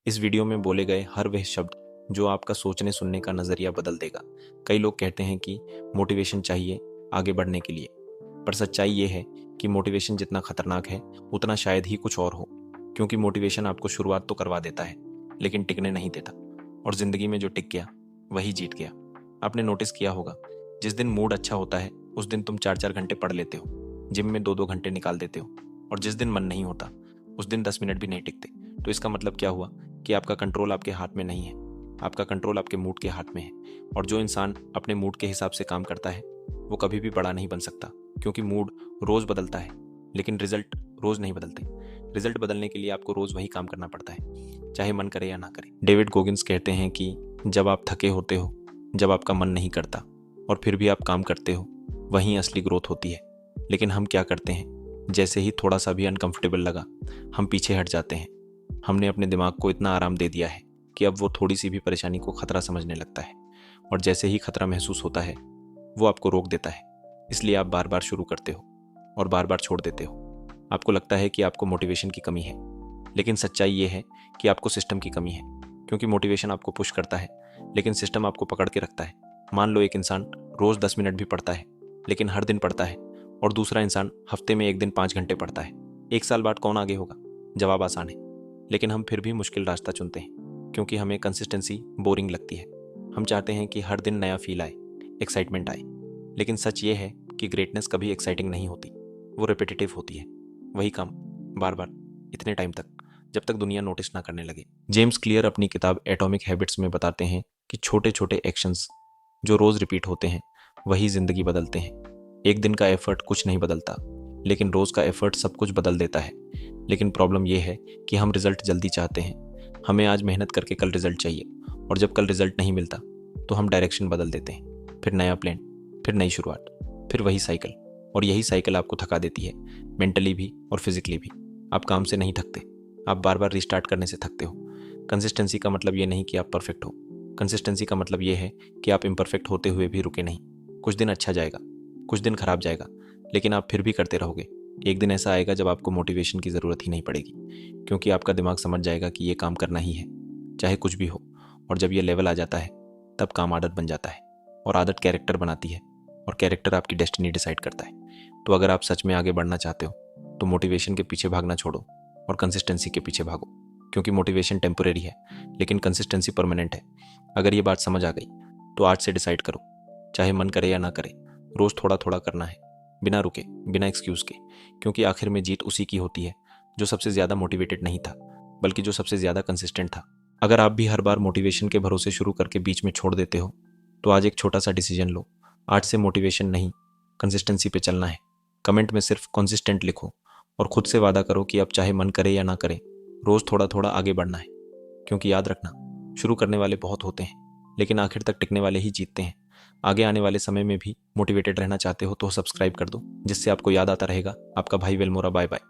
इस वीडियो में बोले गए हर वह शब्द जो आपका सोचने सुनने का नज़रिया बदल देगा। कई लोग कहते हैं कि मोटिवेशन चाहिए आगे बढ़ने के लिए, पर सच्चाई ये है कि मोटिवेशन जितना खतरनाक है उतना शायद ही कुछ और हो। क्योंकि मोटिवेशन आपको शुरुआत तो करवा देता है लेकिन टिकने नहीं देता, और ज़िंदगी में जो टिक गया वही जीत गया। आपने नोटिस किया होगा, जिस दिन मूड अच्छा होता है उस दिन तुम 4-4 घंटे पढ़ लेते हो, जिम में 2-2 घंटे निकाल देते हो, और जिस दिन मन नहीं होता उस दिन 10 मिनट भी नहीं टिकते। तो इसका मतलब क्या हुआ कि आपका कंट्रोल आपके हाथ में नहीं है, आपका कंट्रोल आपके मूड के हाथ में है। और जो इंसान अपने मूड के हिसाब से काम करता है वो कभी भी बड़ा नहीं बन सकता, क्योंकि मूड रोज़ बदलता है लेकिन रिजल्ट रोज़ नहीं बदलते। रिजल्ट बदलने के लिए आपको रोज़ वही काम करना पड़ता है, चाहे मन करे या ना करे। डेविड गोगिंस कहते हैं कि जब आप थके होते हो, जब आपका मन नहीं करता और फिर भी आप काम करते हो, वहीं असली ग्रोथ होती है। लेकिन हम क्या करते हैं, जैसे ही थोड़ा सा भी अनकंफर्टेबल लगा हम पीछे हट जाते हैं। हमने अपने दिमाग को इतना आराम दे दिया है कि अब वो थोड़ी सी भी परेशानी को खतरा समझने लगता है, और जैसे ही खतरा महसूस होता है वो आपको रोक देता है। इसलिए आप बार बार शुरू करते हो और बार बार छोड़ देते हो। आपको लगता है कि आपको मोटिवेशन की कमी है, लेकिन सच्चाई ये है कि आपको सिस्टम की कमी है। क्योंकि मोटिवेशन आपको पुश करता है लेकिन सिस्टम आपको पकड़ के रखता है। मान लो एक इंसान रोज़ 10 मिनट भी पढ़ता है लेकिन हर दिन पढ़ता है, और दूसरा इंसान हफ्ते में एक दिन 5 घंटे पढ़ता है। 1 साल बाद कौन आगे होगा? जवाब आसान है, लेकिन हम फिर भी मुश्किल रास्ता चुनते हैं क्योंकि हमें कंसिस्टेंसी बोरिंग लगती है। हम चाहते हैं कि हर दिन नया फील आए, एक्साइटमेंट आए। लेकिन सच ये है कि ग्रेटनेस कभी एक्साइटिंग नहीं होती, वो रिपीटेटिव होती है। वही काम बार बार, इतने टाइम तक जब तक दुनिया नोटिस ना करने लगे। जेम्स क्लियर अपनी किताब एटॉमिक हैबिट्स में बताते हैं कि छोटे छोटे एक्शंस जो रोज़ रिपीट होते हैं वही ज़िंदगी बदलते हैं। एक दिन का एफर्ट कुछ नहीं बदलता, लेकिन रोज़ का एफर्ट सब कुछ बदल देता है। लेकिन प्रॉब्लम यह है कि हम रिजल्ट जल्दी चाहते हैं। हमें आज मेहनत करके कल रिजल्ट चाहिए, और जब कल रिजल्ट नहीं मिलता तो हम डायरेक्शन बदल देते हैं। फिर नया प्लान, फिर नई शुरुआत, फिर वही साइकिल। और यही साइकिल आपको थका देती है, मेंटली भी और फिजिकली भी। आप काम से नहीं थकते, आप बार बार रिस्टार्ट करने से थकते हो। कंसिस्टेंसी का मतलब ये नहीं कि आप परफेक्ट हो, कंसिस्टेंसी का मतलब ये है कि आप इम्परफेक्ट होते हुए भी रुके नहीं। कुछ दिन अच्छा जाएगा, कुछ दिन खराब जाएगा, लेकिन आप फिर भी करते रहोगे। एक दिन ऐसा आएगा जब आपको मोटिवेशन की ज़रूरत ही नहीं पड़ेगी, क्योंकि आपका दिमाग समझ जाएगा कि ये काम करना ही है, चाहे कुछ भी हो। और जब ये लेवल आ जाता है तब काम आदत बन जाता है, और आदत कैरेक्टर बनाती है, और कैरेक्टर आपकी डेस्टिनी डिसाइड करता है। तो अगर आप सच में आगे बढ़ना चाहते हो तो मोटिवेशन के पीछे भागना छोड़ो और कंसिस्टेंसी के पीछे भागो। क्योंकि मोटिवेशन टेम्परेरी है लेकिन कंसिस्टेंसी परमानेंट है। अगर ये बात समझ आ गई तो आज से डिसाइड करो, चाहे मन करे या ना करे, रोज़ थोड़ा थोड़ा करना है, बिना रुके, बिना एक्सक्यूज़ के। क्योंकि आखिर में जीत उसी की होती है जो सबसे ज़्यादा मोटिवेटेड नहीं था, बल्कि जो सबसे ज़्यादा कंसिस्टेंट था। अगर आप भी हर बार मोटिवेशन के भरोसे शुरू करके बीच में छोड़ देते हो तो आज एक छोटा सा डिसीजन लो। आज से मोटिवेशन नहीं, कंसिस्टेंसी पे चलना है। कमेंट में सिर्फ कंसिस्टेंट लिखो, और खुद से वादा करो कि अब चाहे मन करे या ना करे रोज़ थोड़ा थोड़ा आगे बढ़ना है। क्योंकि याद रखना, शुरू करने वाले बहुत होते हैं लेकिन आखिर तक टिकने वाले ही जीतते हैं। आगे आने वाले समय में भी मोटिवेटेड रहना चाहते हो तो सब्सक्राइब कर दो, जिससे आपको याद आता रहेगा। आपका भाई वेलमोरा। Bye bye.